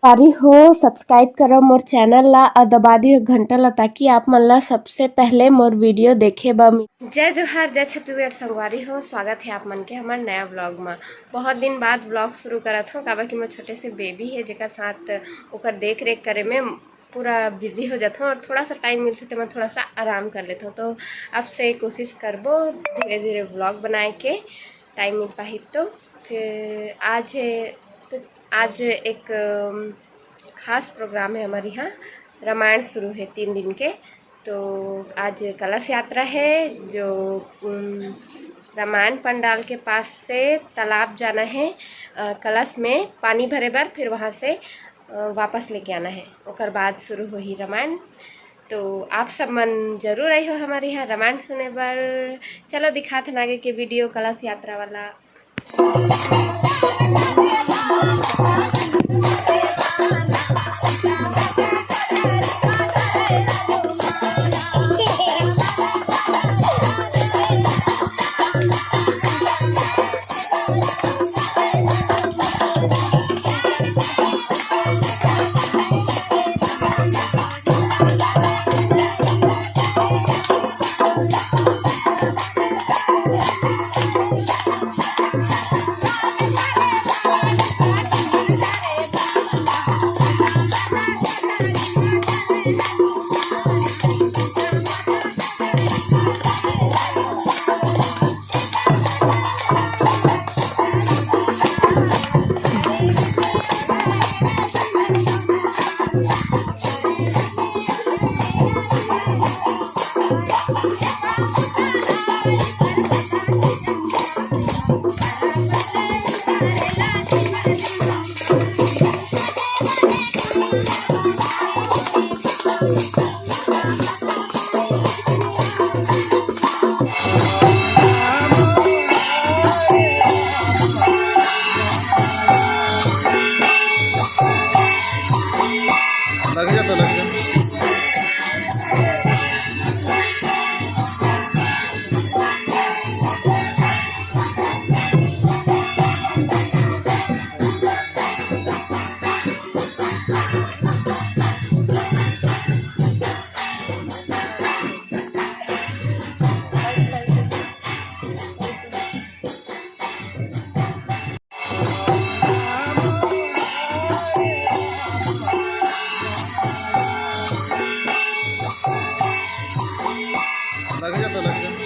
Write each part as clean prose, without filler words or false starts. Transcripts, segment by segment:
पारी हो सब्सक्राइब करो मोर चैनल ला और दबा दियो घंटा ला ताकि आप मन ला सबसे पहले मोर वीडियो देखे बा। जय जोहार, जय छत्तीसगढ़। संगवारी हो, स्वागत है आप मन के हमारे नया ब्लॉग में। बहुत दिन बाद ब्लॉग शुरू करत हो काबर कि मोर छोटे से बेबी है जेकर साथ ओकर देख रेख करे में पूरा बिजी हो जाता हूँ और थोड़ा सा टाइम मिलते तो मैं थोड़ा सा आराम कर लेता हूँ। तो अब से कोशिश करबो धीरे धीरे ब्लॉग बनाए के, टाइम मिल पाही तो। फिर आज है तो आज एक खास प्रोग्राम है हमारे यहाँ। रामायण शुरू है 3 दिन के। तो आज कलश यात्रा है जो रामायण पंडाल के पास से तालाब जाना है, कलश में पानी भरे बर, फिर वहाँ से वापस लेके आना है। ओकर बाद शुरू हो ही रामायण। तो आप सब मन जरूर आई हो हमारे यहाँ रामायण सुने बर। चलो दिखाते हैं आगे के वीडियो कलश यात्रा वाला। लग जाता लग जाता। लग जाता लग जाता।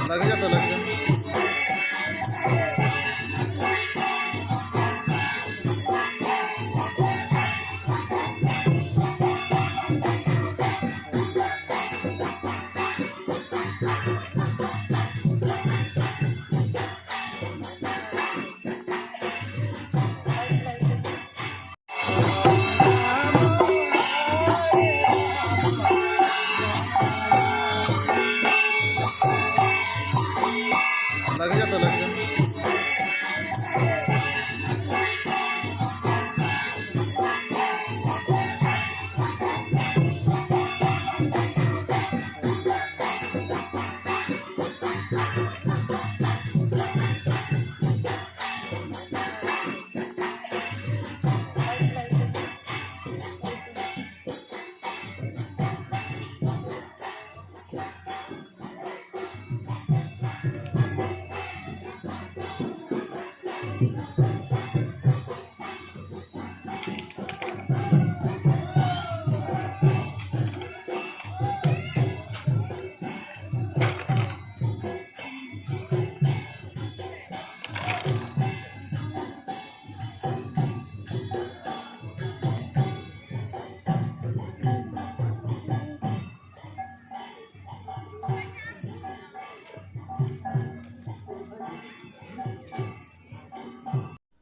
लग जाता लग जाता। लग जाता लग जाता।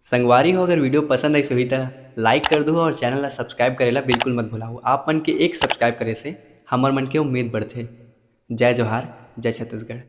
संगवारी हो, अगर वीडियो पसंद आई सही तो लाइक कर दो और चैनल ला सब्सक्राइब करेला बिल्कुल मत भूलाओ। आप मन के एक सब्सक्राइब करे से हमर मन के उम्मीद बढ़थे। जय जोहार, जय छत्तीसगढ़।